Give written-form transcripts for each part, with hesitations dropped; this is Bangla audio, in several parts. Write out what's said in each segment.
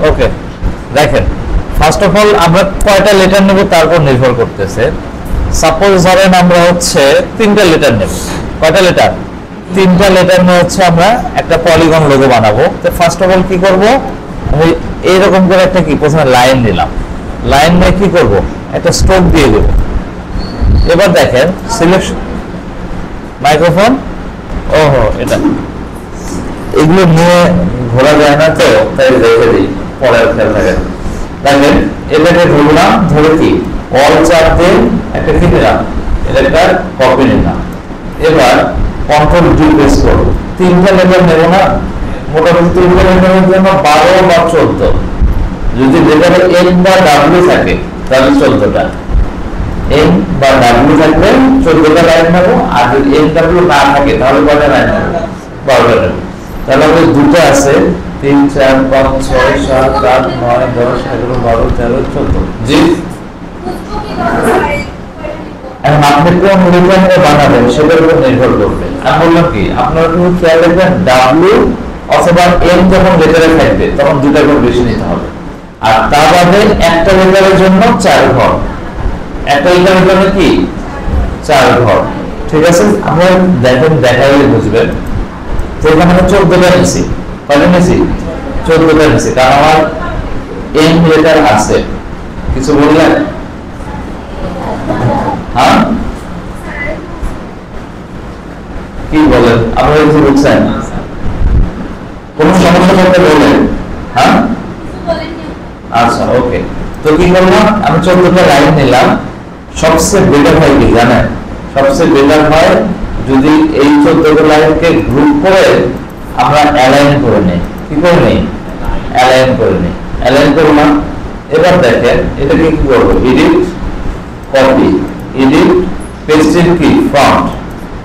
ওকে, দেখেন ফার্স্ট অফ অল আমরা কয়টা লেটার নেব তার উপর নির্ভর করতেছে। সাপোজ ধরেন আমরা হচ্ছে 3টা লেটার নেব। কয়টা লেটার? 3টা লেটার নিয়ে হচ্ছে আমরা একটা পলিগন লোগো বানাবো। তো ফার্স্ট অফ অল কি করব, আমি এইরকম করে একটা কি প্রথমে লাইন নিলাম, লাইন নিয়ে কি করব, একটা স্ট্রোক দিয়ে দেব। এবার দেখেন সিলেকশন মাইক্রোফোন, ওহো এটা এগুলো নিয়ে ঘোরা যায় না তো তাই রেখে দিই, পরে খেয়াল থাকে। দেখেন এটাকে ধরলাম, ধরে কি অল চার দিয়ে একটা কি নিলাম, এটা একটা কপি নিলাম। এবার কন্ট্রোল ডি প্রেস করব, 3টা লেটার নেব না, মোটামুটি 3টা লেটারের জন্য 12 বা 14, যদি লেটারে এন বা ডাব্লিউ থাকে তাহলে 14টা, এন বা ডাব্লিউ থাকলে 14টা লাইন নেব, আর যদি এন ডাব্লিউ না থাকে তাহলে কয়টা লাইন নেব, 12টা নেব। তাহলে আমাদের দুটো আছে 3 4 5 6 7 8 9 10 11 12 13 14। জি, এখন আপনি কোন লেটারে বানাবেন সেটার উপর নির্ভর করবে। আমি বললাম কি আপনারা একটু খেয়াল রাখবেন, ডাব্লিউ অথবা এন যখন লেটারে থাকবে তখন দুটা করে বেশি নিতে হবে, আর তার বাদে একটা লেটারের জন্য 4 ঘর, একটা লেটারের জন্য কি 4 ঘর। ঠিক আছে, আমরা দেখেন দেখাইলে বুঝবেন। তো এখানে 14টা নিছি, কয়টা নিছি? 14টা নিছি, কারণ আমার এন লেটার আছে। কিছু বললেন? হ্যাঁ কি বলেন আপনারা, কিছু বলছেন? কোন সমস্যা করতে বলেন? হ্যাঁ আচ্ছা ওকে। তো কি করলাম, আমি 14টা লাইন নিলাম। সবচেয়ে বেটার হয় কি জানেন, সবচেয়ে বেটার হয় যদি এই 14টা লাইনকে গ্রুপ করে আমরা অ্যালাইন করে নেই। কি করে নেই? অ্যালাইন করে নেই। অ্যালাইন করলাম। এবার দেখেন এটাকে কি করবো, এডিট কপি, এডিট পেস্টিং কি ফন্ট।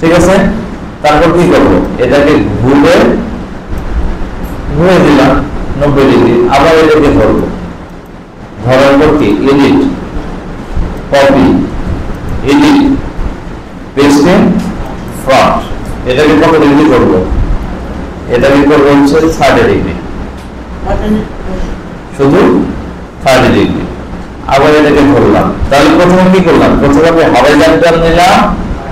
ঠিক আছে, তারপর কি করবো, এটাকে ঘুরে দিলাম 90 ডিগ্রি, আবার এটাকে ধরবো, ধরার পর কি edit copy, edit pasting front. এটাকে কত ডিগ্রি করবো, এটাকে করবো হচ্ছে 30 ডিগ্রি, শুধু 30 ডিগ্রি। আবার এটাকে ধরলাম। তাহলে প্রথমে কি করলাম, প্রথমে হরাইজন্টাল নিলাম,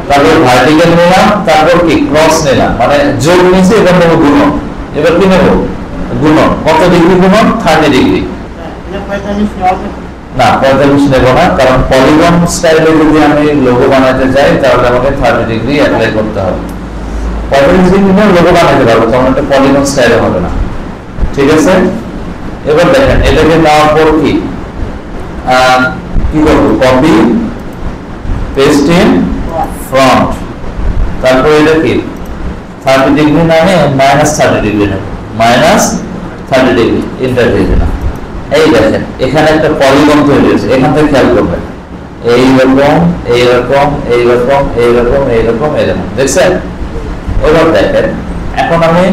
তারপর ভার্টিক্যাল নিলাম, তারপর কি ক্রস নিলাম, মানে যোগ নিয়েছি, এবার নেবো গুণন। এবার কি নেবো, গুণন। কত ডিগ্রি গুণন? 30 ডিগ্রি। না 45 নেব না, কারণ পলিগন স্টাইলে যদি আমি লোগো বানাতে চাই তাহলে আমাকে 30 ডিগ্রি অ্যাপ্লাই করতে হবে। 45 ডিগ্রি নিয়ে লোগো বানাতে পারবো, তখন একটা পলিগন স্টাইলে হবে না। ঠিক আছে, এবার দেখেন এটাকে নেওয়ার পর কি করবো, কপি পেস্টিং ফ্রন্ট, তারপর এটা কি 30 ডিগ্রি নামে -30 ডিগ্রি নেব, -30 ডিগ্রি এন্টার দিয়ে দিলাম। এই দেখেন এখানে একটা পলিগন তৈরি হয়েছে, এখান থেকে খেয়াল করবেন এইরকম এইরকম এইরকম এইরকম এইরকম এইরকম, দেখছেন? এবার দেখেন এখন আমি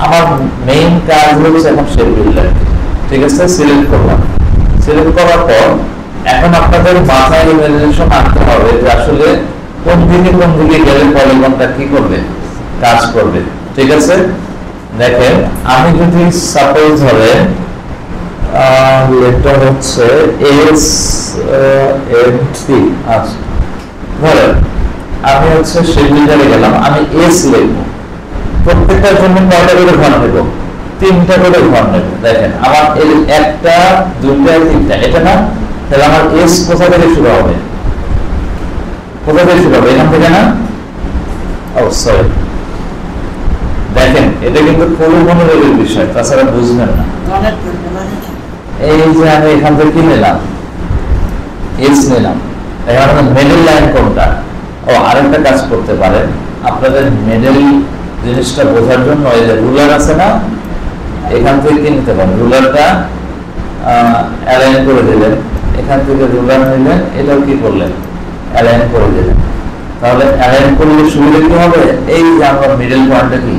আমার মেইন কাজ হচ্ছে এখন শেপ বিল্ডার। ঠিক আছে, সিলেক্ট করলাম। সিলেক্ট করার পর এখন আপনাদের মাথায় ইমাজিনেশন আনতে হবে যে আসলে কোন দিকে গেলে পলিগনটা কি করবে, কাজ করবে। ঠিক আছে, দেখেন আমি যদি সাপোজ ধরেন এটা হচ্ছে S আচ্ছা ধরেন আমি হচ্ছে শেপ বিল্ডারে গেলাম, আমি এস লিখবো। প্রত্যেকটার জন্য কয়টা করে ঘর নেব, 3টা করে ঘর নেব। দেখেন আমার এই 1টা 2টা 3টা, এটা না, তাহলে আমার এস কোথা থেকে শুরু হবে, কোথা থেকে শুরু হবে, এখান থেকে না? ও সরি, দেখেন এটা কিন্তু পুরো মনোযোগের বিষয়, তাছাড়া বুঝবেন না। এই যে আমি এখান থেকে কি নিলাম, এস নিলাম। এখন মিডল লাইন কোনটা? ও আরেকটা কাজ করতে পারেন আপনাদের মিডল জিনিসটা বোঝার জন্য, এই যে রুলার আছে না, এখান থেকে কি নিতে পারেন, রুলারটা অ্যালাইন করে দিলেন, এখান থেকে রুলার নিলেন, এটাও কি করলেন, অ্যালাইন করে দিলেন। তাহলে অ্যালাইন করলে সুবিধা কি হবে, এই যে আমরা মিডল পয়েন্টটা কি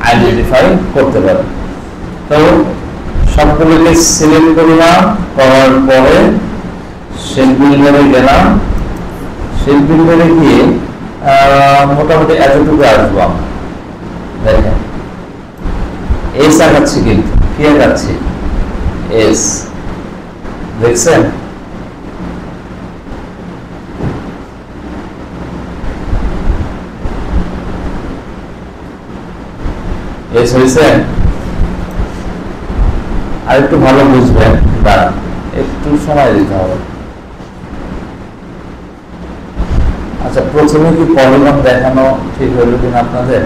আইডেন্টিফাই করতে পারবেন। তো সবগুলোকে সিলেক্ট করলাম, করার পরে শেপ বিল্ডারে গেলাম। শেপ বিল্ডারে গিয়ে মোটামুটি এতটুকু আসবো আমরা। দেখেন এস আঁকাচ্ছি, কিন্তু কি আঁকাচ্ছি, এস, দেখছেন? এস হয়েছে? আর একটু ভালো বুঝবেন, দাঁড়ান একটু সময় দিতে হবে। আচ্ছা, প্রথমে কি পলিগন দেখানো ঠিক হলো কিনা আপনাদের?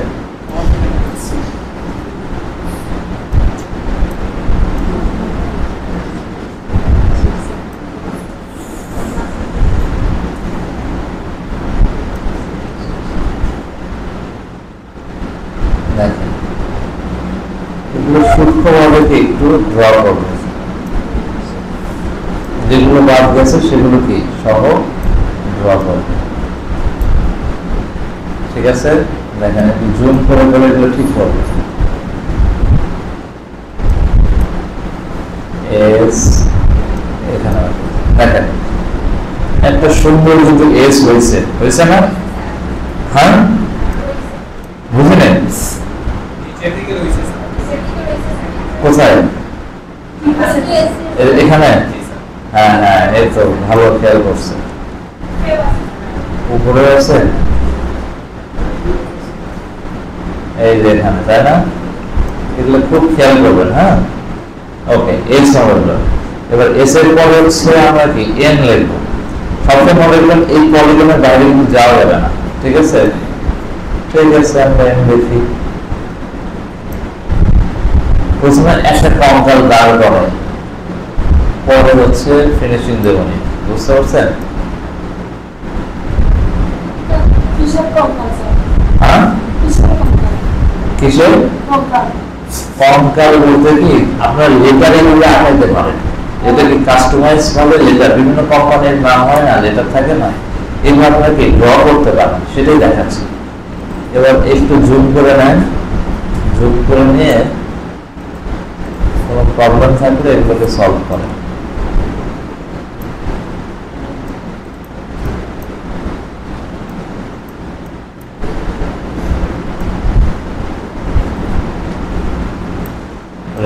দেখেন, এগুলো সূক্ষ্মভাবে একটু ড্র করবে, যেগুলো বাদ গেছে সেগুলো কি সহ ড্র করবে। ঠিক আছে, দেখেন একটু জুম করে করে এগুলো ঠিক হবে। এস এখানে দেখেন একটা সুন্দর কিন্তু এস হয়েছে, হয়েছে না? হ্যাঁ, বুঝলেন? কোথায়? এখানে? হ্যাঁ হ্যাঁ, এই তো ভালো খেয়াল করছে, উপরে আছে এই যে এখানে, তাই না? এগুলো খুব খেয়াল করবেন। হ্যাঁ, ওকে, এস হলো। এবার এস এর পরে হচ্ছে আমরা কি এন লিখবো। সবসময় মনে রাখবেন এই পলিগনের বাইরে কিন্তু যাওয়া যাবে না। ঠিক আছে, ঠিক আছে, আমরা এন লিখি। প্রথমে একটা কঙ্কাল দাঁড় করে, পরে হচ্ছে ফিনিশিং দেবনি। বুঝতে পারছেন? হ্যাঁ, কিসের কঙ্কাল বলতে কি আপনার লেটারে গুলো আঁকাইতে পারেন। এটা কি কাস্টমাইজ ভাবে লেটার, বিভিন্ন কোম্পানির নাম হয় না, লেটার থাকে না, এইভাবে কি ড্র করতে পারেন, সেটাই দেখাচ্ছি। এবার একটু জুম করে নেন, জুম করে নিয়ে কোনো প্রবলেম থাকলে এগুলোকে সলভ করেন।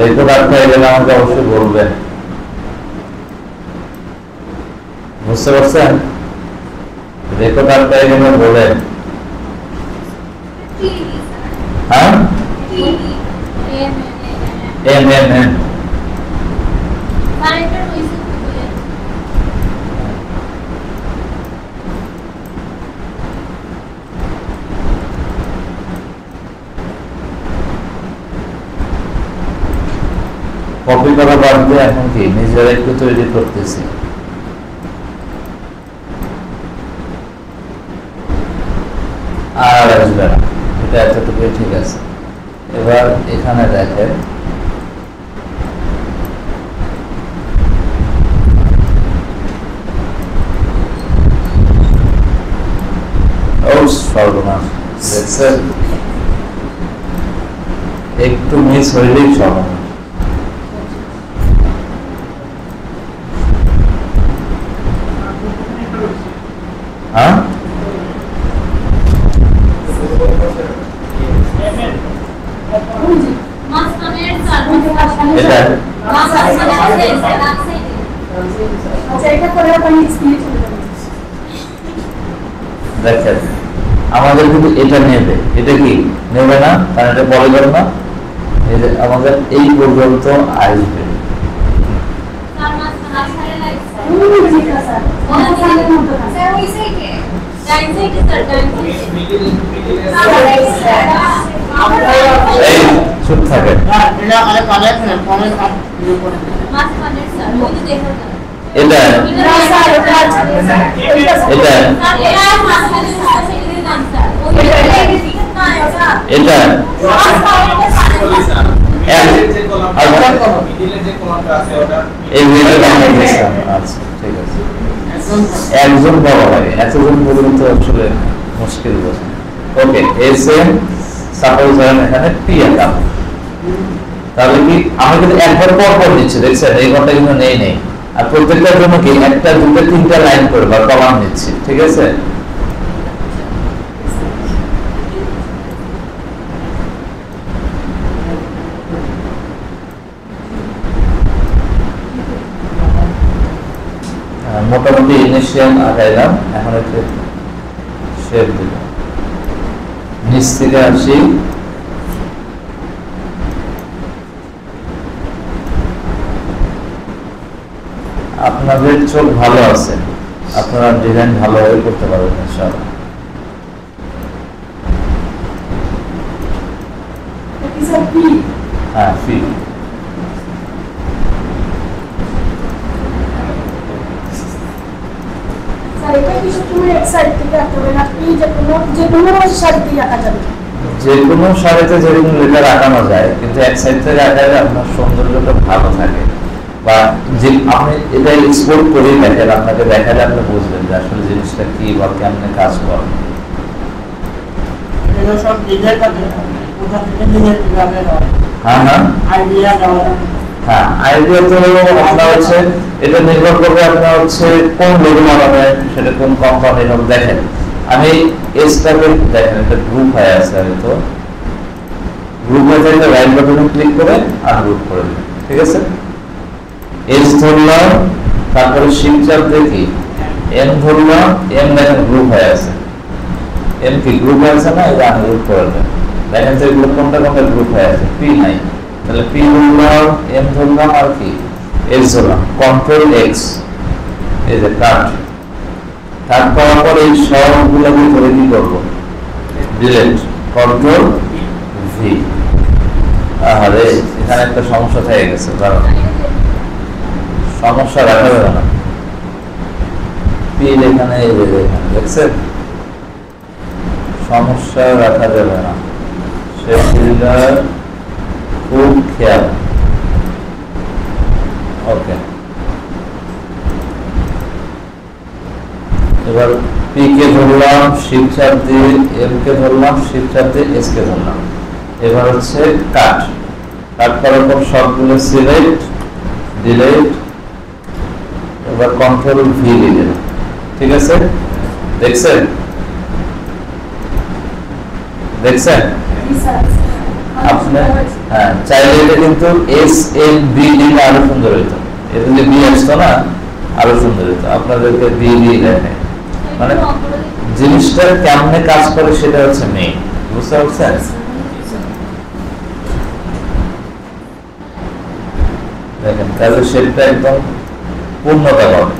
রেকর্ড আটকায় গেলে আমাকে অবশ্যই বলবেন। বুঝতে পারছেন? রেকর্ড আটকায় গেলে বলেন। হ্যাঁ, এম এম এম কপি করা বাদ দিয়ে এখন কি নিজেরা একটু তৈরি করতেছি। আর আসবে না, এটা এতটুকু ঠিক আছে। এবার এখানে দেখেন সর্বনাশ, দেখছেন? একটু মিস হইলেই সর্বনাশ। হ্যাঁ, দেখেন আমাদের কিন্তু এটা নেবে, এটা কি নেবে না, কারণ এটা পলিগন না। আমাদের এই পর্যন্ত আসবে। চুপ থাকে, এটা এটা একজন বড় লাগে, এতজন পর্যন্ত আসলে মুশকিল বোঝা। ওকে, সাপোজ এখানে পি আঁকাম, তাহলে কি আমরা কিন্তু একবার পর পর দিচ্ছি, দেখছেন? এই ঘরটা কিন্তু নেই। আর প্রত্যেকটার জন্য কি একটা দুটো তিনটা লাইন করে বা কলাম নিচ্ছি। ঠিক আছে, মোটামুটি ইনিশিয়াল আগাইলাম, এখন একটু শেপ দিল। নিচ থেকে আসি, আপনাদের চোখ ভালো আছে, আপনারা ডিজাইন ভালোভাবে করতে পারবেন ইনশাআল্লাহ। হ্যাঁ, ফি যে কোনো শাড়িতে যেরকম লেখা রাখানো যায়, কিন্তু এক সাইড থেকে আঁকালে আপনার সৌন্দর্যটা ভালো থাকে। বা যে আপনি এটা এক্সপোর্ট করে দেখেন, আপনাকে দেখালে আপনি বুঝবেন যে আসলে জিনিসটা কি বা কেমনে কাজ করে। হ্যাঁ হ্যাঁ হ্যাঁ, আইডিয়া তো আপনার হচ্ছে এটা নির্ভর করবে আপনার হচ্ছে কোন লোগো বানাবেন, সেটা কোন কোম্পানির হোক। দেখেন আমি এসটাকে দেখেন, এটা গ্রুপ হয়ে আছে, আমি তো গ্রুপ হয়ে থাকলে রাইট বাটনে ক্লিক করে আনগ্রুপ করে দিন, ঠিক আছে। এস ধরলাম, তারপরে শিফট চাপ দেখি এম ধরলাম, এম দেখেন গ্রুপ হয়ে আছে, এম কি গ্রুপ হয়ে আছে না, এটা আনগ্রুপ করে দেন। দেখেন যে এগুলো কোনটা কোনটা গ্রুপ হয়ে আছে, পি নাই, তাহলে পি ধরলাম, এম ধরলাম, আর কি এস ধরলাম, কন্ট্রোল এক্স, এই যে কাট করার পর এই সবগুলোকে ধরে কি করবো, ডিলিট, কন্ট্রোল ভি। আরে এখানে একটা সমস্যা থেকে গেছে, দাঁড়ান, সমস্যা রাখা যাবে না, পিন এখানে দেখছেন, সমস্যা রাখা যাবে না, সে ফিল্টার খুব খেয়াল। ওকে, এবার পি কে ধরলাম, শিফট চাপ দিয়ে এম কে ধরলাম, শিফট চাপ দিয়ে এস কে ধরলাম। এবার হচ্ছে কাট করার পর সবগুলো সিলেক্ট, ডিলিট, এবার কন্ট্রোল ভি দিলেন, ঠিক আছে। দেখছেন আপনি, হ্যাঁ চাইলে এটা কিন্তু এস এল বি দিলে আরো সুন্দর হইতো, এটা যদি বি আসতো না আরো সুন্দর হইতো। আপনাদেরকে বি দিয়ে দেখেন, মানে জিনিসটা কেমনে কাজ করে সেটা হচ্ছে মেইন, বুঝতে পারছেন। দেখেন তাহলে শেপটা একদম পূর্ণতা পাবে।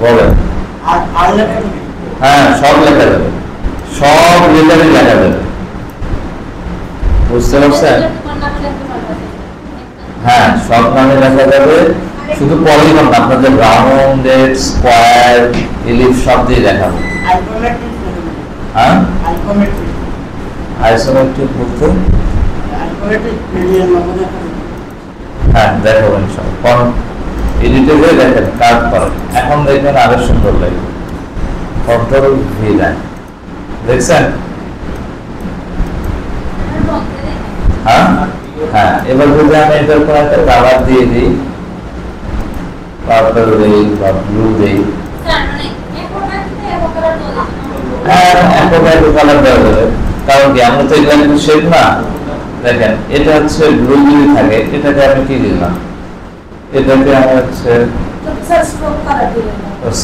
বলেন, হ্যাঁ সব লেখা যাবে, সব লেটারই লেখা যাবে, বুঝতে পারছেন। হ্যাঁ সব নামে লেখা যাবে, শুধু পলিগন না, আপনাদের রাউন্ড, স্কয়ার, এলিপস সব দিয়ে দেখাবো। হ্যাঁ আইসোমেট্রিক বলতে হ্যাঁ দেখাবেন সব, কারণ এডিটে গিয়ে দেখেন কাট করেন, এখন দেখবেন আরো সুন্দর লাগবে। কন্ট্রোল ভি লাইন দেখছেন, হ্যাঁ হ্যাঁ। এবার যদি আমি এটার উপর একটা কালার দিয়ে দিই, পার্পল দেই বা ব্লু দেই, কালার দেওয়া যাবে, কারণ কি আমরা তো এগুলো কিন্তু শেপ না। দেখেন এটা হচ্ছে ব্লু যদি থাকে, এটাকে আমি কি দিলাম, এটাকে আমি হচ্ছে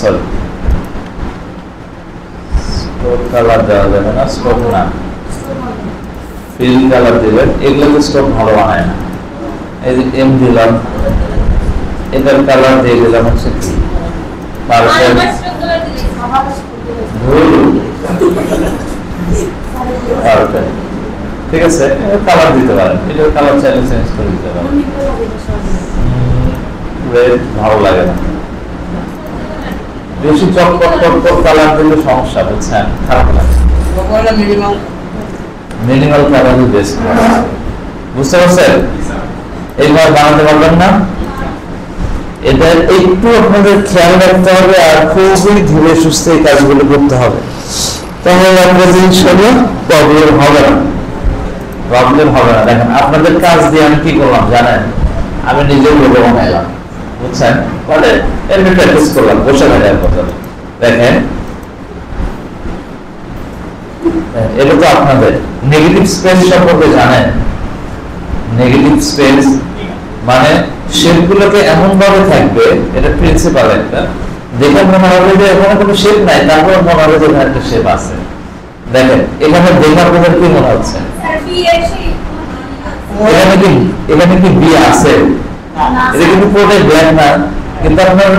সরি স্ট্রোক কালার দেওয়া যাবে না, স্ট্রোক না, ফিল কালার দিবেন, এগুলোকে স্ট্রোক ভালো বানায় না। এই যে এম দিলাম, এটার কালার দিয়ে দিলাম হচ্ছে কি পার্সেল, ঠিক আছে। কালার দিতে পারেন, এটার কালার চাইলে চেঞ্জ করে দিতে পারেন, রেড ভালো লাগে না, বেশি চকচক কালার দিলে সমস্যা, বুঝছেন, খারাপ লাগে। মিনিমাল কালারই বেস্ট, বুঝতে পারছেন। এইবার বানাতে পারবেন না, এটা একটু আপনাদের খেয়াল রাখতে হবে, আর খুবই ধীরে সুস্থে এই কাজগুলো করতে হবে, তাহলে আপনাদের ইনশাআল্লাহ প্রবলেম হবে না। দেখেন আপনাদের কাজ দিয়ে আমি কি করলাম জানেন, আমি নিজের লোগো বানাইলাম, বুঝছেন, বলে এমনি প্র্যাকটিস করলাম বসে থাকার কথা। দেখেন এটা তো আপনাদের নেগেটিভ স্পেস সম্পর্কে জানেন, নেগেটিভ স্পেস মানে শেপগুলোকে এমন ভাবে থাকবে, এটা প্রিন্সিপাল একটা, দেখে মনে হবে যে এখানে কোনো শেপ নাই, তারপর মনে হবে যে এখানে একটা শেপ আছে। দেখেন এখানে দেখার পর কি মনে হচ্ছে, এখানে কি বি আছে? এটা কিন্তু পুরোটাই ব্ল্যাক না, কিন্তু আপনার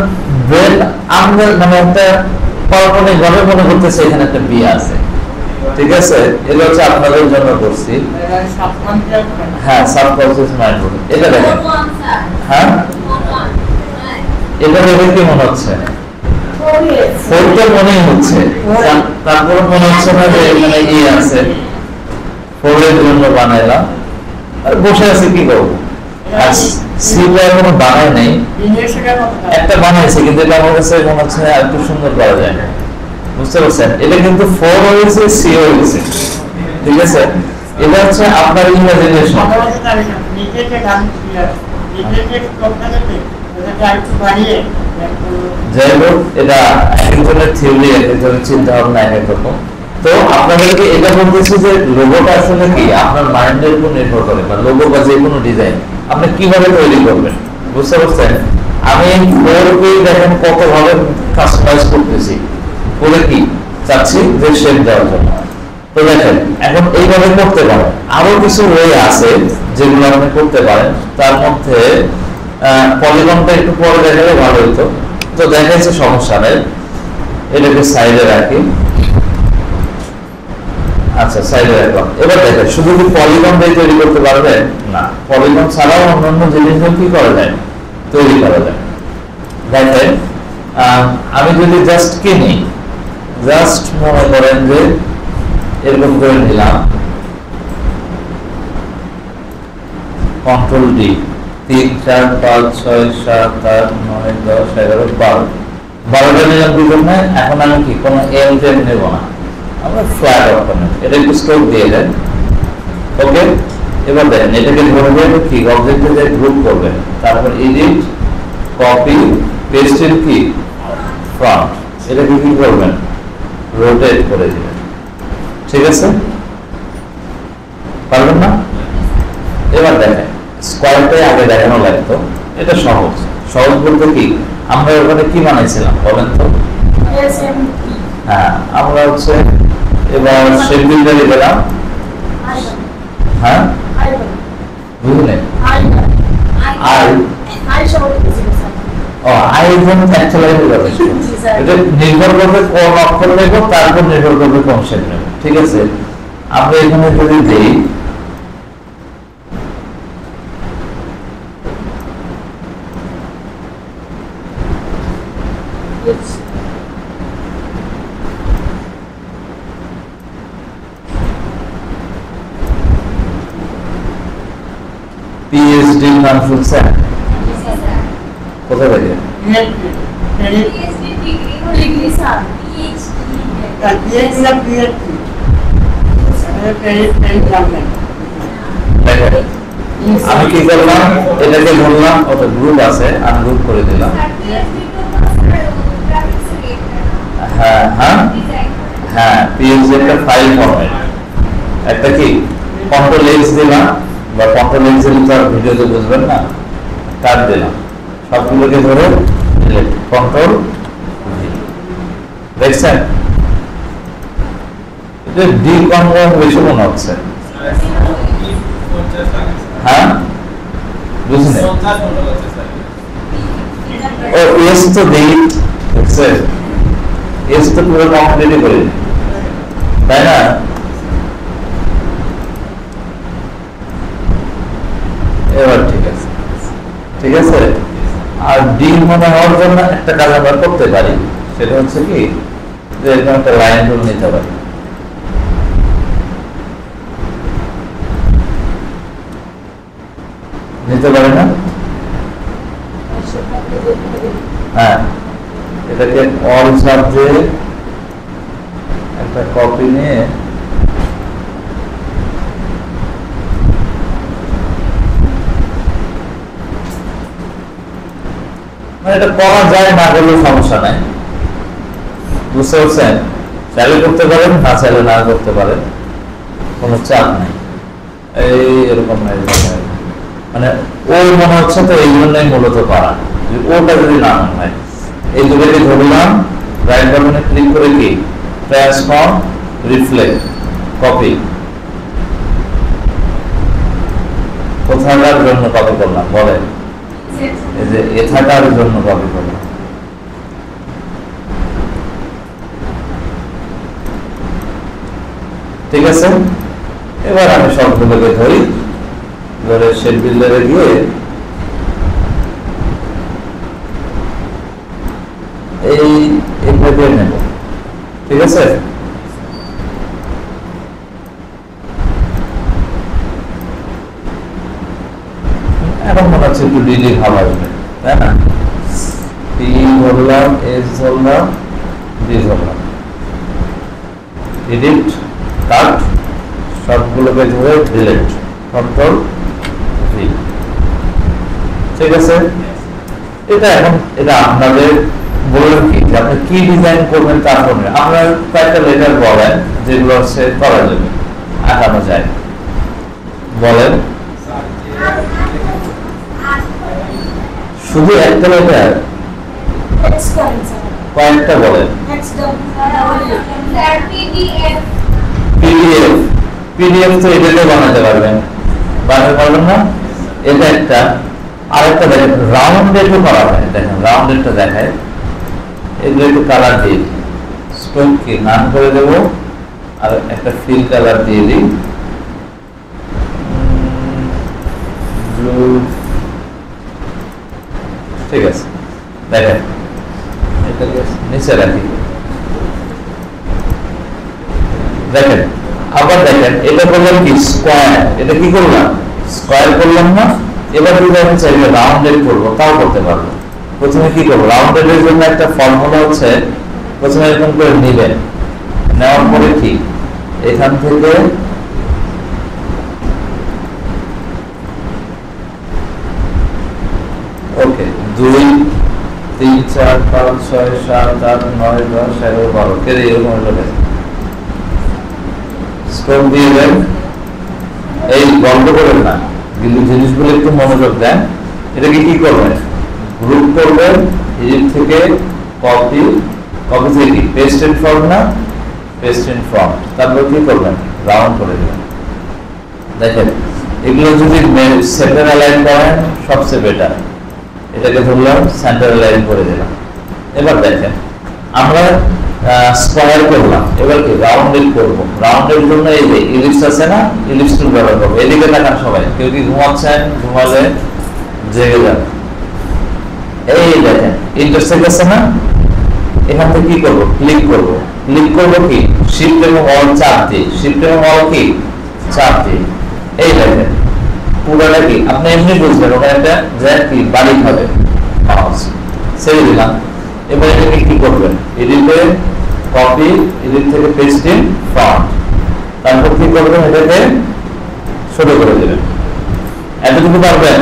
ব্রেন আমরা মানে একটা কল্পনায় ভাবে মনে করতেছে এখানে একটা বি আছে। ঠিক আছে, এটা হচ্ছে আপনাদের জন্য করছি। হ্যাঁ, সাবকনসিয়াস মাইন্ড বলে এটা। দেখেন হ্যাঁ, এটা দেখে কি মনে হচ্ছে? ফোরটা মনেই হচ্ছে, তারপর মনে হচ্ছে না যে এখানে ই আছে। ফোরের জন্য বানাইলাম, আর বসে আছে কি করবো। আর সিটা এখনো বানায় নাই, একটা বানাইছে, কিন্তু এটা আমার কাছে মনে হচ্ছে আর একটু সুন্দর করা যায়। বুঝতে পারছেন? এটা কিন্তু 4 হয়েছে, সি হয়েছে। ঠিক আছে, এটা হচ্ছে আপনার ইমাজিনেশন। যাই হোক, এটা একজনের থিওরি, একজনের চিন্তা ভাবনা এক রকম। তো আপনাদেরকে এটা বলতেছি যে লোগোটা আসলে কি আপনার মাইন্ডের উপর নির্ভর করে, বা লোগো বা যে কোনো ডিজাইন আপনি কিভাবে তৈরি করবেন। বুঝতে পারছেন? আমি 4K দেখেন কত ভাবে কাস্টমাইজ করতেছি, করে কি চাচ্ছি যে শেপ দেওয়ার জন্য। তো দেখেন এখন এইভাবে করতে পারেন, আরো কিছু ওয়ে আছে যেগুলো আপনি করতে পারেন। তার মধ্যে পলিগনটা একটু পরে দেখালে ভালো হতো। তো দেখাইছে, সমস্যা নেই, এটাকে সাইডে রাখি। আচ্ছা, সাইডে রাখলাম। এবার দেখেন শুধু কি পলিগন দিয়ে তৈরি করতে পারবে না, পলিগন ছাড়াও অন্যান্য জিনিসগুলো কি করা যায়, তৈরি করা যায়। দেখেন আমি যদি জাস্ট কিনি, জাস্ট মনে করেন যে এরকম করে নিলাম, কন্ট্রোল ডি, 3 4 5 6 7 8 9 10 11 12, 12টা নিলাম কি জন্য? এখন আমি কি কোনো এল টেন নেব না, আমরা ফ্ল্যাট অপশন, এটা একটু স্ট্রোক দিয়ে দেন। ওকে, এবার দেখেন এটাকে ধরবেন কি অবজেক্টে গ্রুপ করবেন, তারপর এডিট, কপি, পেস্টের কি ফ্রন্ট, এটাকে কি করবেন, রোটেট করে দিবেন। ঠিক আছে, পারবেন না? এবার দেখেন স্কোয়ারটাই আগে দেখানো লাগতো, এটা সহজ। সহজ বলতে কি, আমরা ওখানে কি বানাইছিলাম বলেন তো? হ্যাঁ, আমরা হচ্ছে এবার শেপ বিল্ডারে গেলাম। হ্যাঁ, বুঝলেন? এটা নির্ভর করবে কোন অক্ষর নেব, তারপর নির্ভর করবে কোন শেপ নেব। ঠিক আছে, আমরা এখানে যদি দিই পিএইচডি নাম শুনছেন? কোথায় থেকে? আমি কি করলাম, এটাকে বললাম ওটা গ্রুপ আছে, আনগ্রুপ করে দিলাম। হ্যাঁ হ্যাঁ হ্যাঁ, পিএইচডি একটা ফাইল ফরম্যাট, একটা কি কন্ট্রোল এক্স দিলাম, বা কন্ট্রোল এক্স দিলে তো আর ভিডিওতে বুঝবেন না, কাট দিলাম, সবগুলোকে ধরে কন্ট্রোল, দেখছেন? এটা ডি কনভার্ট বেশি মনে হচ্ছে। হ্যাঁ, বুঝলেন? ও এস তো দেই, দেখছেন? এস তো পুরো কমপ্লিটই করে, তাই না? এবার ঠিক আছে, ঠিক আছে। আর ডি মনে হওয়ার জন্য একটা কাজ আমরা করতে পারি, সেটা হচ্ছে কি যে এরকম একটা লাইন টুল নিতে পারি। নিতে পারি না? হ্যাঁ, এটাকে অল সাবজেক্ট একটা কপি নিয়ে এটা করা যায়, না করলেও সমস্যা নাই। বুঝতে পারছেন? চাইলে করতে পারেন, না চাইলে না করতে পারেন, কোনো চাপ নাই। এই এরকম নাই, মানে ও মনে হচ্ছে, তো এই জন্যই মূলত করা, ওটা যদি না হয়। এই দুটোকে ধরলাম, রাইট বাটনে ক্লিক করে কি ট্রান্সফর্ম রিফ্লেক্ট কপি, কোথাকার জন্য কপি করলাম বলে, এই যে এথাকার জন্য কপি করলাম। ঠিক আছে, এবার আমি সবগুলোকে ধরি, ধরে শেড বিল্ডারে গিয়ে এইভাবে নেব। ঠিক আছে, এখন মনে হচ্ছে একটু ডিলি ভাব আসবে, তাই না? পি ধরলাম, এস ধরলাম, ডি ধরলাম, এডিট, কাট, সবগুলোকে ধরে ডিলিট, কন্ট্রোল ভি। ঠিক আছে, এটা এখন এটা আপনাদের বললেন কি যে আপনি কি ডিজাইন করবেন তার জন্য আপনার কয়েকটা লেটার বলেন যেগুলো হচ্ছে করা যাবে, আঁকানো যায়, বলেন। শুধু একটা লেটার, কয়েকটা বলেন। পিডিএফ, পিডিএফ তো এটাতে বানাতে পারবেন, বানাতে পারবেন না? এটা একটা। আরেকটা দেখেন রাউন্ডেডও করা হয়, দেখেন রাউন্ডেডটা দেখায়, এগুলো একটু কালার দিয়ে দিই, স্ট্রোক কি নান করে দেবো, আর একটা ফিল কালার দিয়ে দিই, ব্লু। ঠিক আছে, দেখেন এটাকে নিচে রাখি, দেখেন। আবার দেখেন এটা করলাম কি স্কোয়ার, এটা কি করলাম স্কোয়ার করলাম না। এবার যদি আমি চাইলে রাউন্ডেড করবো তাও করতে পারবো। প্রথমে কি করবো, রাউন্ডেড এর জন্য একটা ফর্মুলা হচ্ছে, প্রথমে এরকম করে নিবেন, নেওয়ার পরে কি এখান থেকে ওকে 2 3 4 5 6 7 8 9 10 11 12 কেটে এরকম হলো। স্ট্রোক দিয়ে দেন, এই বন্ধ করেন না, কিন্তু জিনিসগুলো একটু মনোযোগ দেন। এটাকে কি করবেন, গ্রুপ করবেন, এদিক থেকে কপি, কপি থেকে পেস্ট ইন ফর্ম না, পেস্ট ইন ফর্ম, তারপর কি করবেন রাউন্ড করে দেবেন। দেখেন এগুলো যদি সেন্টার অ্যালাইন করেন সবচেয়ে বেটার। এটাকে ধরলাম সেন্টার অ্যালাইন করে দিলাম। এবার দেখেন আমরা স্কয়ার করলাম, এবার কি রাউন্ডেড করব। রাউন্ডের জন্য এই যে ইলিপস আছে না, ইলিপস টুল ব্যবহার করব। এদিকে তাকান সবাই, কেউ কি ঘুমাচ্ছেন, ঘুমালে জেগে যান। এই দেখেন ইন্টারসেক্ট আছে না, এখান থেকে কি করব, ক্লিক করব। ক্লিক করব কি শিফট এবং অল চাপ দিয়ে, শিফট এবং অল কি চাপ দিয়ে। এই দেখেন পুরোটা কি আপনি এমনি বুঝবেন, ওখানে একটা জ্যাক কি বাড়ি খাবে, মাউস ছেড়ে দিলাম। এবার এটাকে কি করবেন, এডিটে কপি, এডিট থেকে পেস্ট ইন ফন্ট, তারপর কি করবেন এটাকে ছোট করে দেবেন। এতটুকু পারবেন,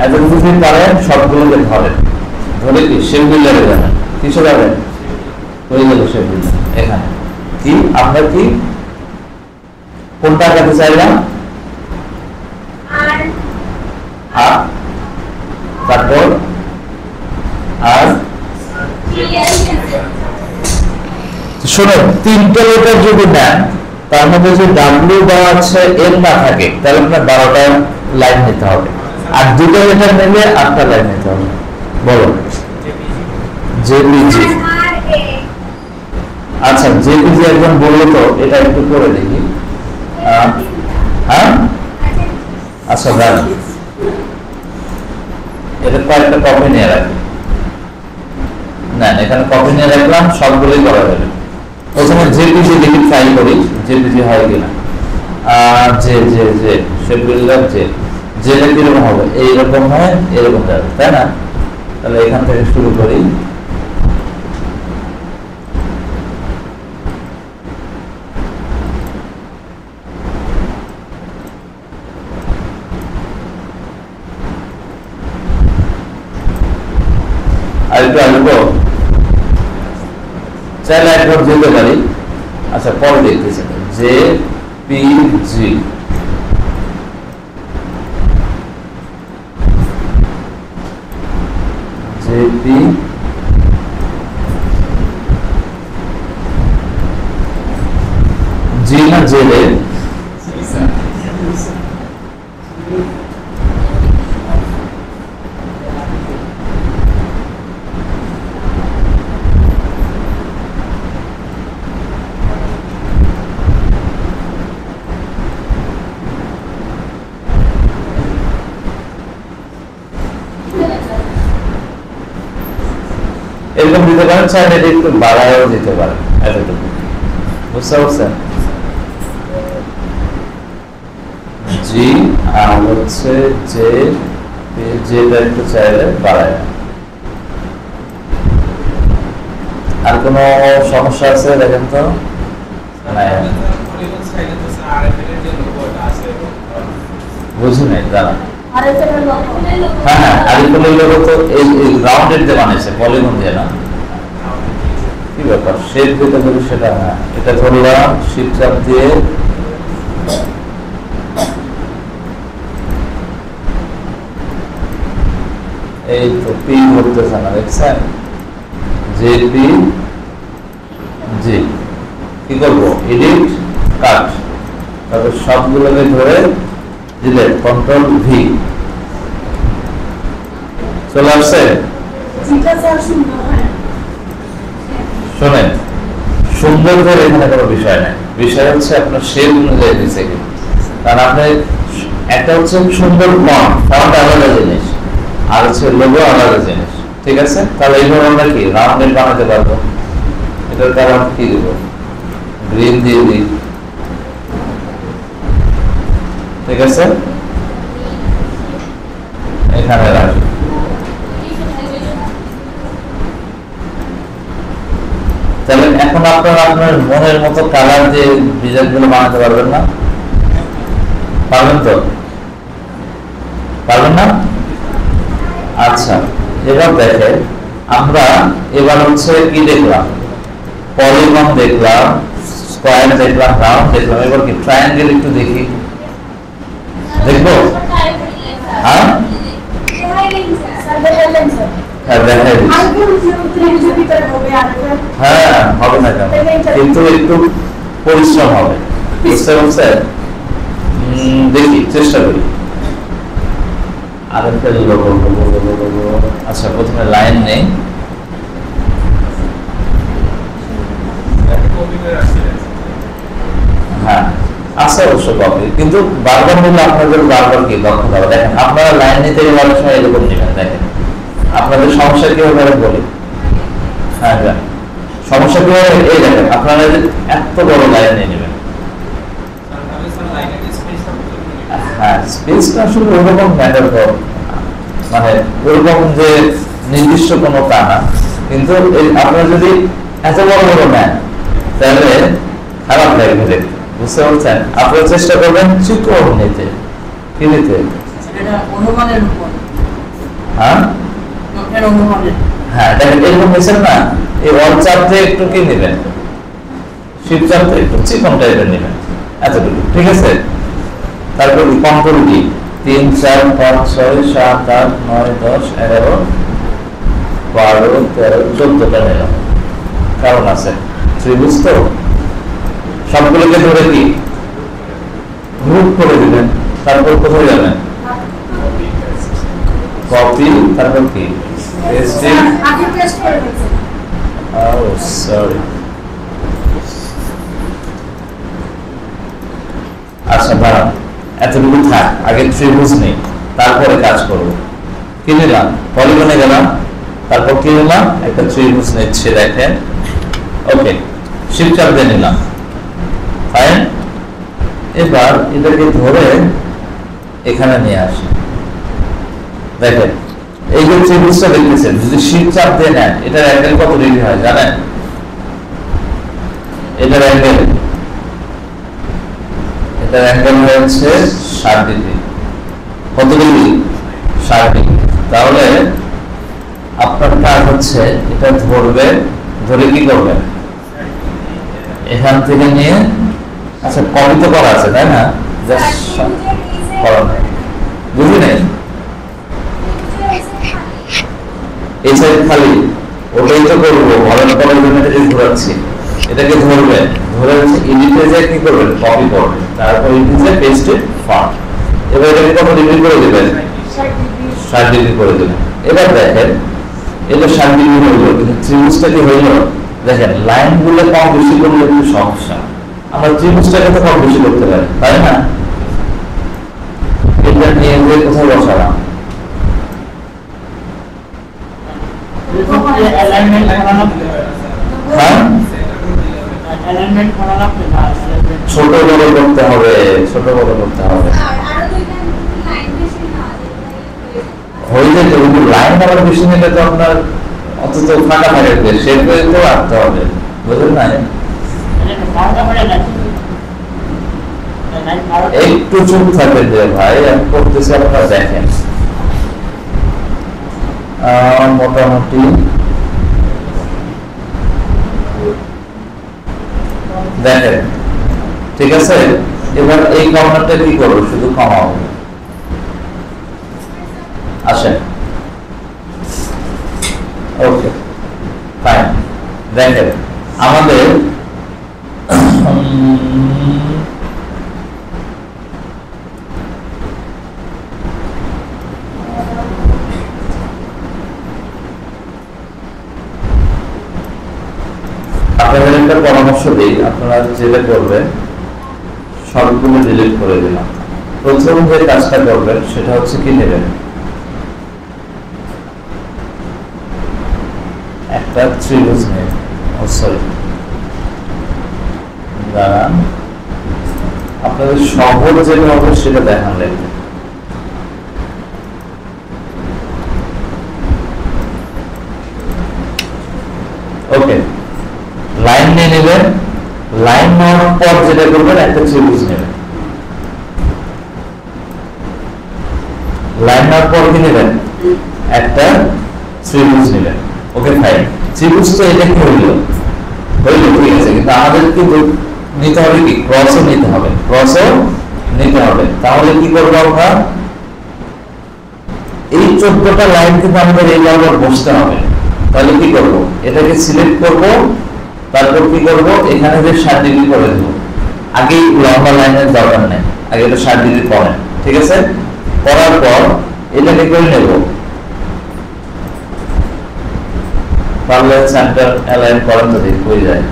এতটুকু যদি পারেন সবগুলোকে ধরেন, ধরে কি শেপ বিল্ডারে যাবেন, কিসে যাবেন, হয়ে গেল শেপ বিল্ডার। এখানে কি আমরা কি কোনটা আঁকাতে চাইলাম, আর তারপর আর শোনো, তিনটে লেটার যদি নেন তার মধ্যে যদি ডাব্লিউ দেওয়া আছে এর না থাকে তাহলে আপনার 12টা লাইন নিতে হবে, আর দুটো লেটার নিলে 8টা লাইন নিতে হবে। বলো জেপিজি। আচ্ছা জেপিজি একজন বললো তো, এটা একটু করে দেখি। হ্যাঁ আচ্ছা দাঁড়ান, এটা কয়েকটা কপি নিয়ে রাখি। না এখানে কপি নিয়ে রাখলাম, সবগুলোই করা যাবে। প্রথমে জেপিজি লিখে ট্রাই করি, জেপিজি হয় কিনা। যে যে যে শেপ বিল্ডার যে যেটা কিরকম হবে, এইরকম হয়, এরকম যাবে, তাই না? তাহলে এখান থেকে শুরু করি। আরেকটু আসবো, চাইলে একবার যেতে পারি। আচ্ছা পরে দেখতেছি, জে পি জি জেপি জি না জেলে এরকম দিতে পারেন, চাইলে একটু বাড়ায়ও দিতে পারেন, এতটুকু বুঝতে পারছেন। জি আর হচ্ছে যে যেটা একটু চাইলে বাড়ায়। আর কোনো সমস্যা আছে দেখেন তো? বুঝি নাই দাঁড়া। হ্যাঁ হ্যাঁ, আরিফুলের লোগো তো এই রাউন্ডেড দিয়ে বানিয়েছে, পলিগন দিয়ে না। কি ব্যাপার, শেপ দিতে বলি সেটা? হ্যাঁ, এটা ধরলাম, শিফট চাপ দিয়ে এই তো পি ধরতেছে না, দেখছেন? জেপি জি কি করবো, এডিট কাট, তারপর সবগুলোকে ধরে দিলে কন্ট্রোল ভি চলে আসছে। শোনেন, সুন্দর করে এখানে কোনো বিষয় নাই, বিষয় হচ্ছে আপনার শেপ অনুযায়ী দিচ্ছে, কারণ আপনি একটা হচ্ছে সুন্দর ফন্ট আলাদা জিনিস, আর হচ্ছে লোগো আলাদা জিনিস, ঠিক আছে? তাহলে এইভাবে আমরা কি রাউন্ডেড বানাতে পারবো। এটার কারণ কি দিব, গ্রিন দিয়ে দিই, ঠিক আছে? এখানে রাখি। তাহলে এখন আপনারা আপনার মনের মতো কালার দিয়ে ডিজাইন গুলো বানাতে পারবেন না? পারবেন তো? পারবেন না? আচ্ছা, এবার দেখে আমরা এবার হচ্ছে কি দেখলাম, পলিগন দেখলাম, স্কয়ার দেখলাম, রাউন্ড দেখলাম, এবার কি ট্রায়াঙ্গেল একটু দেখি, দেখবো? হ্যাঁ হ্যাঁ হবে না কেন, কিন্তু একটু পরিশ্রম হবে, বুঝতে পারছেন? দেখি, চেষ্টা করি। আরেকটা লোগো, আচ্ছা প্রথমে লাইন নেই, হ্যাঁ আছে অবশ্য কপি, কিন্তু বারবার বললে আপনাদের বারবার কি দক্ষতা হবে। দেখেন আপনারা লাইন নিতে গেলে অনেক সময় এরকম নেবেন, দেখেন আপনাদের সমস্যা কি হবে বলি। হ্যাঁ সমস্যা কি হবে, এই দেখেন আপনারা এত বড় লাইন নিয়ে নেবেন, হ্যাঁ স্পেসটা আসলে ওরকম ম্যাটার করে, মানে ওরকম যে নির্দিষ্ট কোনো তা না, কিন্তু আপনারা যদি এত বড় বড় নেন তাহলে খারাপ লাগবে দেখতে, বুঝতে পারছেন? আপনারা চেষ্টা করবেন চিকন নিতে, কি নিতে? হ্যাঁ হ্যাঁ দেখেন এরকম নিচ্ছেন না, এই অল চাপতে একটু কি নেবেন, শিফট চাপতে একটু চিকন টাইপের নেবেন, এতটুকু, ঠিক আছে? তারপর কন্ট্রোল ডি, 3 4 5 6 7 8 9 10 11 12 13 14টা নিলাম, কারণ আছে ত্রিভুজ তো, সবগুলোকে ধরে কি গ্রুপ করে দিবেন, তারপর কোথায় যাবেন, কপি, তারপর কি পেস্টিং, সরি আচ্ছা দাঁড়ান, এতটুকু থাক, আগে ত্রিভুজ নেই, তারপরে কাজ করবো। কি নিলাম, পলিগনে গেলাম, তারপর কি নিলাম, একটা ত্রিভুজ নিচ্ছে, দেখেন, ওকে শিফট চাপ দিয়ে নিলাম, ফাইন। এবার এটাকে ধরে এখানে নিয়ে আসি, দেখেন এই যে ত্রিভুজটা দেখতেছেন, যদি শিফট চাপ দিয়ে নেন এটার অ্যাঙ্গেল কত ডিগ্রি হয় জানেন? এটার অ্যাঙ্গেল হচ্ছে 60 ডিগ্রি। কত ডিগ্রি? 60 ডিগ্রি। তাহলে আপনার কাজ হচ্ছে এটা ধরবে, ধরে কি করবে, এখান থেকে নিয়ে, আচ্ছা কপি তো করা আছে তাই না, করা নাই, বুঝলি নাই? এই সাইড খালি, ওটাই তো করবো, মডেল করার জন্য এটাকে ঘোরাচ্ছি, এটাকে ধরবেন, ধরে হচ্ছে এডিটে যে কি করবেন, কপি করবেন, তারপর এডিটে পেস্টে ফন্ট। এবার এটাকে কত ডিগ্রি করে দিবেন, 60 ডিগ্রি করে দিবেন। এবার দেখেন এটা 60 ডিগ্রি হইল, কিন্তু ত্রিভুজটা কি হইল, দেখেন লাইনগুলো কম বেশি করলে একটু সমস্যা, আমরা ত্রিভুজটাকে তো কম বেশি করতে পারি, তাই না? এটা নিয়ে গিয়ে কোথায় বসালাম, ছোট বড় করতে হবে, ছোট বড় করতে হবে, হয়ে যেত, কিন্তু লাইন আবার বেশি নিলে তো আপনার অন্তত ফাঁকা থাকে, সেটা তো রাখতে হবে, বুঝলেন না? একটু চুপ থাকেন যে ভাই, আমি করতেছি, আপনারা দেখেন। মোটামুটি দেখেন, ঠিক আছে। এবার এই কর্নারটা কি করবো, শুধু কমাবো, আসেন, ওকে ফাইন। দেখেন আমাদের আপনাদের একটা পরামর্শ দিই, আপনারা যেটা করবেন সবগুলো ডিলিট করে দিলাম। প্রথম যে কাজটা করবেন সেটা হচ্ছে কি, নেবেন একটা ত্রিভুজ নেবেন, সরি দাঁড়ান, আপনাদের সহজ যেটা হবে সেটা দেখান লাগবে। ওকে, লাইন নিয়ে নেবেন, লাইন নেওয়ার পর যেটা করবেন একটা ত্রিভুজ নেবেন, লাইন নেওয়ার পর কি নেবেন, একটা ত্রিভুজ নেবেন। ওকে ফাইন, ত্রিভুজ তো এটা কি হইল, ঠিক আছে, কিন্তু আমাদের কিন্তু নিতে হবে কি, ক্রসও নিতে হবে, ক্রসও নিতে হবে। তাহলে কি করবো আমরা, এই 14টা লাইন কিন্তু আমাদের এই বরাবর বসতে হবে। তাহলে কি করব, এটাকে সিলেক্ট করব, তারপর কি করব, এখানে যে 60 ডিগ্রি করে দেব। আগে লম্বা লাইনের দরকার নেই, আগে এটা 60 ডিগ্রি করেন, ঠিক আছে। করার পর এটাকে করে নেব, পারলে সেন্টার অ্যালাইন করেন তো ঠিক হয়ে যায়।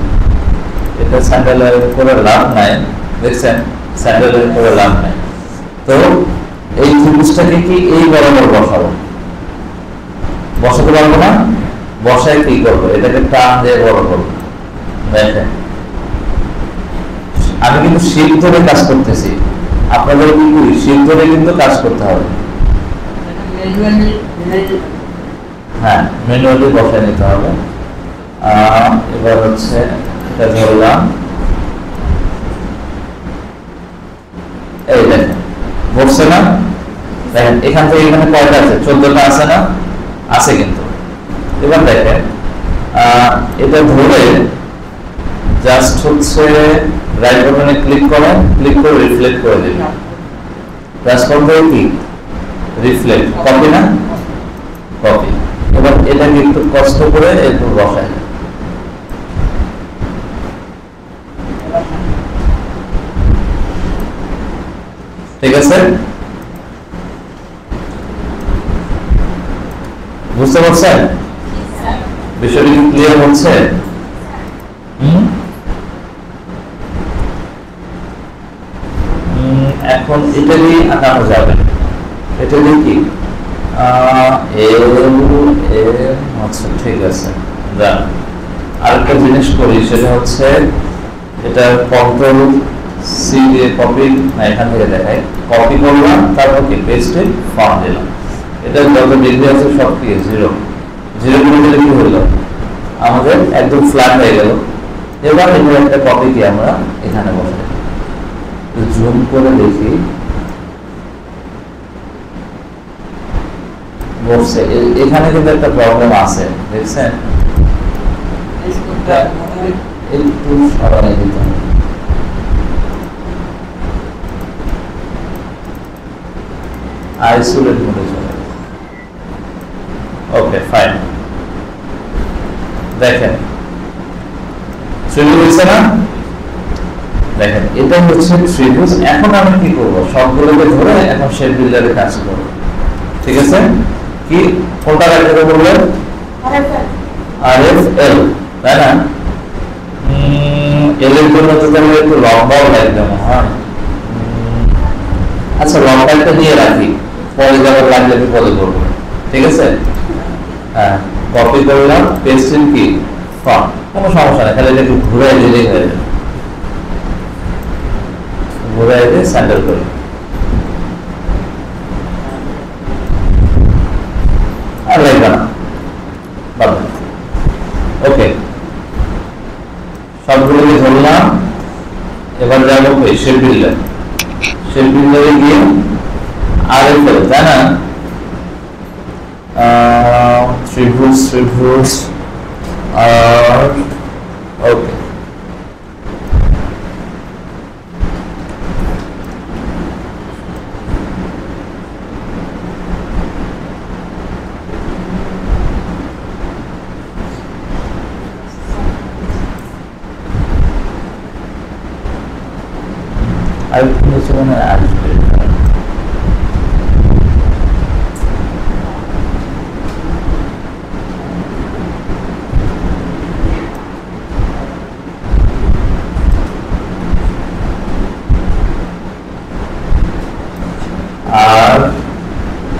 এটা সেন্টার অ্যালাইন করে লাভ নাই, দেখছেন, সেন্টার অ্যালাইন করে লাভ নাই। তো এই ত্রিভুজটাকে কি এই বরাবর বসাবো, বসাতে পারবো না, বসায় কি করবো, এটাকে টান দিয়ে বড় করবো। দেখেন আমি কিন্তু শিপ ধরে কাজ করতেছি, আপনাদের কিন্তু শিপ ধরে কিন্তু কাজ করতে হবে, হ্যাঁ ম্যানুয়ালি বসায় নিতে হবে। এবার হচ্ছে এটা ধরলাম, এই দেখেন বসছে না, দেখেন এখান থেকে এখানে কয়টা আছে, 14টা আছে না, আছে কিন্তু। এবার দেখেন এটা ধরে জাস্ট হচ্ছে রাইট বাটনে ক্লিক করেন, ক্লিক করে রিফ্লেক্ট করে দিন, ট্রান্সফর্ম করে কি রিফ্লেক্ট, কপি না, কপি। এবার এটাকে একটু কষ্ট করে একটু বসায়, ঠিক আছে, বুঝতে পারছেন বিষয়টি ক্লিয়ার হচ্ছে? এখন এটা দিয়ে আঁকানো যাবে, এটা দিয়ে কি আচ্ছা ঠিক আছে। আরেকটা জিনিস করি, সেটা হচ্ছে এটা কন্ট্রোল সি দিয়ে কপি, না এখান থেকে দেখাই, কপি করলাম, তারপর কি পেস্টে ফন্ট দিলাম, এটা যত ডিগ্রি আছে সব কি 0 0 করে দিলে কি হলো, আমাদের একদম ফ্ল্যাট হয়ে গেল। এবার এটার একটা কপি কি আমরা এখানে বসাই, জুম করে দেখি বসছে। এখানে কিন্তু একটা প্রবলেম আছে, দেখছেন, একটু সরাই দিতে হবে, আইসোলেট মোডে চলে। Okay fine. দেখেন ত্রিভুজ হচ্ছে না, দেখেন এটা হচ্ছে ত্রিভুজ। এখন আমি কি করব, সবগুলোকে ধরে এখন শেপ বিল্ডারে কাজ করব, ঠিক আছে? কি কোনটা রাখতে বললেন? RFL, তাই না? এল এর জন্য তো তাহলে একটু লম্বাও লাগবে মনে হয়। আচ্ছা লম্বাটা দিয়ে রাখি, পরে যাবার লাগলে বিপদে করবো, ঠিক আছে? হ্যাঁ, কপি করলাম, পেস্টিং কি ফন্ট, কোনো সমস্যা নেই, খালি একটু ঘুরে দিলেই হয়ে যাবে। ঘুরে দিয়ে স্যান্ডেল করি, আর লাগবে না, ওকে। সবগুলোকে ধরলাম, এবার যাবো শেপ বিল্ডার। শেপ বিল্ডারে গিয়ে RFL, তাই না? ত্রিভুজ আর ওকে, আর কিছু মনে আসবে।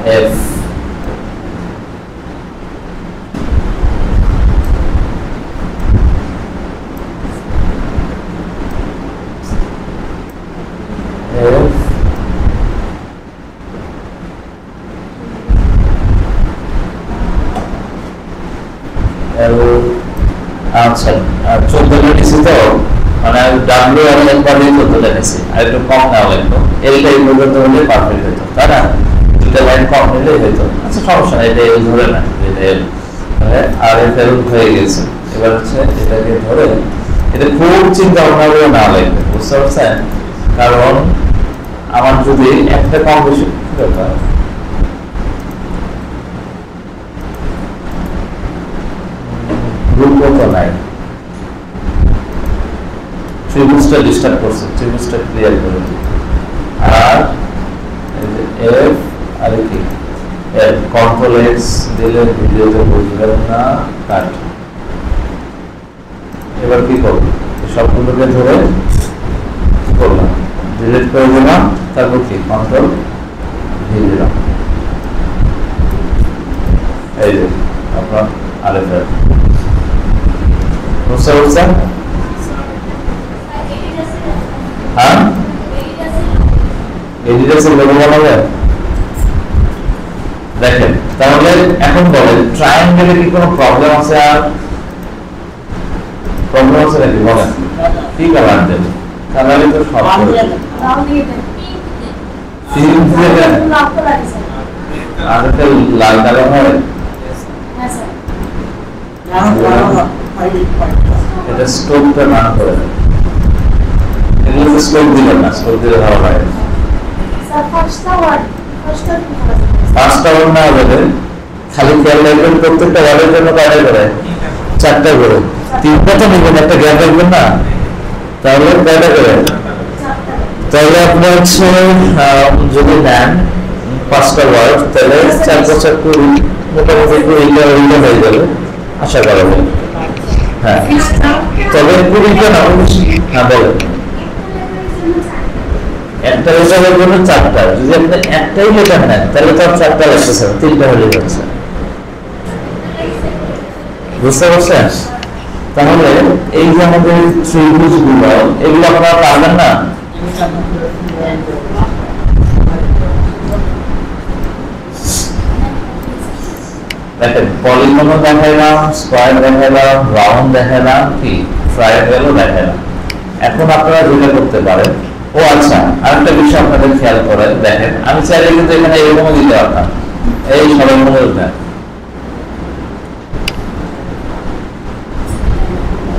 RF আচ্ছা 14 লিখেছি তো, মানে ডাব্লিউ আমি একবার দিয়ে 14 লিখেছি, আর একটু কম নাও লাগতো, এইটা এই পর্যন্ত হলে পারফেক্ট হতো, তাই না? দুটো লাইন কম নিলে হতো। আচ্ছা সমস্যা নেই, এটা এই ধরে না, তাহলে RFL হয়ে গেছে। এবার হচ্ছে এটাকে ধরে, এটা খুব চিন্তা ভাবনা করে না লাগবে, বুঝতে পারছেন? কারণ আমার যদি একটা কম বেশি ব্যাপার, গ্রুপ তো নাই, ত্রিভুজটা ডিস্টার্ব করছে, ত্রিভুজটা ক্লিয়ার করে দিই। আর এফ আর কি এর কন্ট্রোল এক্স দিলে ভিডিওতে বুঝবেন না, কাট। এবার কি করব, সবগুলোকে ধরে কি করলাম, ডিলিট করে দিলাম, তারপর কি কন্ট্রোল দিয়ে দিলাম, এই যে আপনার RFL। বুঝতে পারছেন? হ্যাঁ, এডিটাসের লোগো বানাবে। দেখেন তাহলে এখন বলেন ট্রায়াঙ্গেলে কি কোনো প্রবলেম আছে? আর প্রবলেম আছে নাকি বলেন? কি কালার দেবে? কালারে তো সব আর একটা লাল কালার হয়, এটা স্টোভটা না করে, এগুলো স্টোভ দিলেন না, স্টোভ দিলে ভালো লাগে। পাঁচটা ওয়ার্ড না হবে, খালি খেয়াল রাখবেন প্রত্যেকটা ওয়ার্ডের জন্য কয়টা করে? 4টা করে। 3টা তো নেবেন, একটা গ্যাপ রাখবেন না, তাহলে কয়টা করে? তাহলে আপনার হচ্ছে যদি নেন 5টা ওয়ার্ড, তাহলে 4 × 4 20, মোটামুটি 20টা হয়ে যাবে আশা করা যায়। হ্যাঁ, তবে 20টা না, হ্যাঁ বলেন। একটা লেটারের জন্য 4টা, যদি আপনি একটাই লেটার নেন তাহলে তো 4টা লাগতেছে, 3টা হয়ে যাচ্ছে, বুঝতে পারছেন? তাহলে এই যে আমাদের ত্রিভুজগুলো, এগুলো আপনারা পারবেন না? দেখেন পলিগনও দেখাইলাম, স্কয়ার দেখাইলাম, রাউন্ড দেখাইলাম, কি ট্রায়াঙ্গেলও দেখাইলাম। এখন আপনারা যেটা করতে পারেন, ও আচ্ছা আরেকটা বিষয় আপনাদের খেয়াল করেন, দেখেন আমি চাইলে কিন্তু এখানে এরকমও দিতে পারতাম, এই সবাই মনে রাখবেন।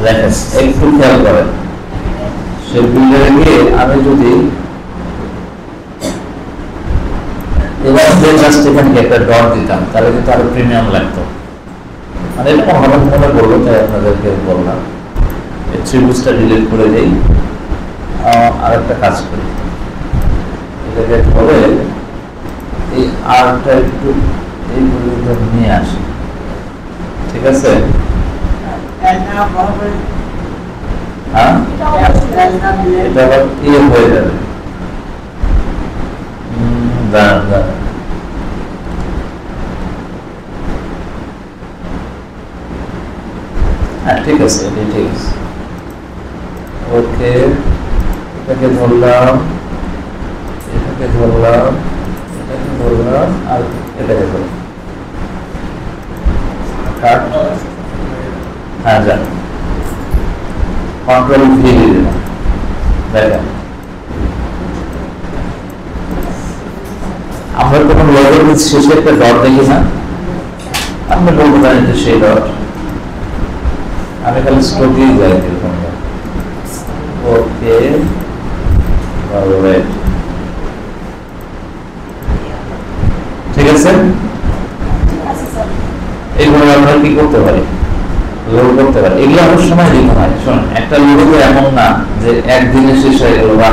দেখেন একটু খেয়াল করেন, সেই বিল্ডারে গিয়ে আমি যদি এবার জাস্ট এখানে একটা ডট দিতাম তাহলে কিন্তু আরো প্রিমিয়াম লাগতো, মানে এটা হঠাৎ মনে পড়লো তাই আপনাদেরকে বললাম। এই ত্রিভুজটা ডিলিট করে দেই, আর একটা কাজ করি, এটাকে ধরে এই আরটা একটু এই পর্যন্ত নিয়ে আসি, ঠিক আছে? হ্যাঁ, এটা আবার ইয়ে হয়ে যাবে। দাঁড়ান দাঁড়ান, হ্যাঁ ঠিক আছে, এটাই ঠিক আছে। ওকে, এটাকে ধরলাম, এটাকে ধরলাম, এটাকে ধরলাম, আর এটাকে ধরলাম। হ্যাঁ যান, কন্ট্রোল ভি দিয়ে দিলাম। দেখেন আমরা কোনো লগের শেষে একটা ডট দেখি না, আপনি বলতে পারেন যে সেই ডট, আমি খালি স্ট্রোক দিয়ে যাই এরকম। ওকে, অলরাইট, ঠিক আছে। এইগুলো আমরা কি করতে পারি, লোড করতে পারি। এগুলো অনেক সময় দিতে হয়। শোন, একটা লোড তো এমন না যে একদিনে শেষ হয়ে গেল বা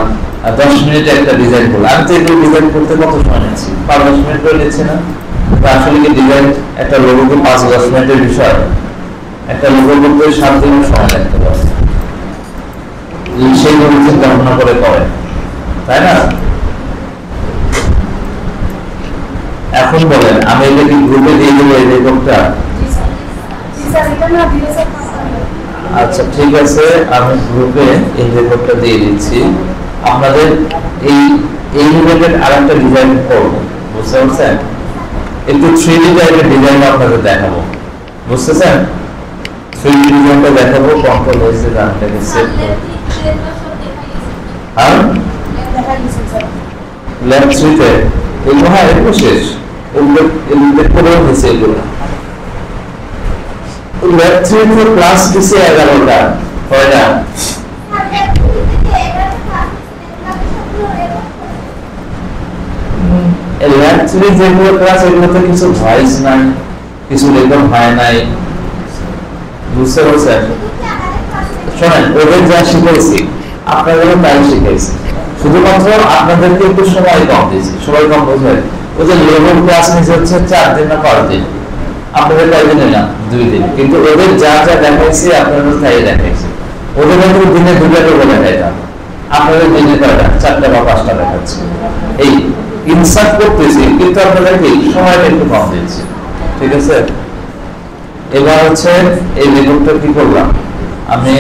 10 মিনিটে একটা ডিজাইন করলো। আমি তো এগুলো ডিজাইন করতে কত সময় নিচ্ছি, 5-10 মিনিট করে নিচ্ছি না? আসলে কি ডিজাইন একটা লোগোকে 5-10 মিনিটের বিষয়? একটা লোগো করতে 7 দিনের সময় লাগতে পারে, সেইভাবে চিন্তা ভাবনা করে করে, তাই না? এখন বলেন, আমি এটা কি গ্রুপে দিয়ে দেবো এই রেকর্ডটা? আচ্ছা ঠিক আছে, আমি গ্রুপে এই রেকর্ডটা দিয়ে দিচ্ছি। আপনাদের এই রিলেটেড আরেকটা ডিজাইন করবো, বুঝতে পারছেন? একটু 3D টাইপের ডিজাইন আপনাদের দেখাবো, বুঝতেছেন? 3D ডিজাইনটা দেখাবো। কন্ট্রোল এসে গানটাকে সেভ করে, হ্যাঁ ল্যাব 3 তে এগুলো, হ্যাঁ এগুলো শেষ, এগুলো করেও হয়েছে। এগুলো ল্যাব 3 তে ক্লাস দিছে 11টা, কয়টা? ল্যাব 3 যেগুলো ক্লাস, এগুলোতে কিছু ভয়েস নাই, কিছু রেকর্ড হয় নাই, বুঝতে পারছেন? শোনেন, ওদের যা শিখেছি আপনাদেরও তাই শিখেছি, শুধুমাত্র আপনাদেরকে একটু সময় কম দিয়েছি। সময় কম বোঝে, ওদের লেভেল ক্লাস নিচে হচ্ছে 4 দিন না 5 দিন, আপনাদের কয়দিন না 2 দিন, কিন্তু ওদের যা যা দেখাইছি আপনাদের তাই দেখাইছি। ওদের মধ্যে দিনে 2টা করে দেখাইতাম, আপনাদের দিনে কয়টা? 4টা বা 5টা দেখাচ্ছি। এই ইনসার্ট করতেছি, কিন্তু আপনাদেরকে সময়টা একটু কম দিয়েছি, ঠিক আছে? এবার হচ্ছে এই লেভেলটা কি করলাম আমি,